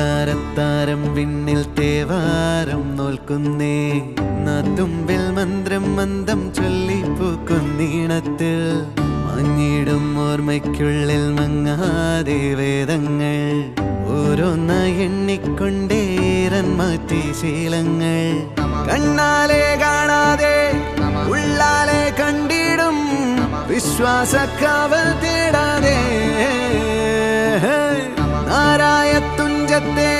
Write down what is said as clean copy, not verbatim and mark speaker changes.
Speaker 1: മംഗളാരത്താരം വിണ്ണിൽ തേവാരം നോൽക്കുന്നേ നാത്തുമ്പിൽ മന്ത്രം മന്ദം ചൊല്ലിപ്പൂക്കുന്നീണത്തിൽ മങ്ങിടും ഓർമ്മയ്ക്കുള്ളിൽ മങ്ങാതെ വേദങ്ങൾ ഓരോന്നായി എണ്ണിക്കൊണ്ടേരൻ മാറ്റി ശീലങ്ങൾ കണ്ണാലെ കാണാതെ ഉള്ളാലെ കണ്ടിടും വിശ്വാസക്കാവൽ തേടാതെ നാരായ തുഞ്ചത്തെ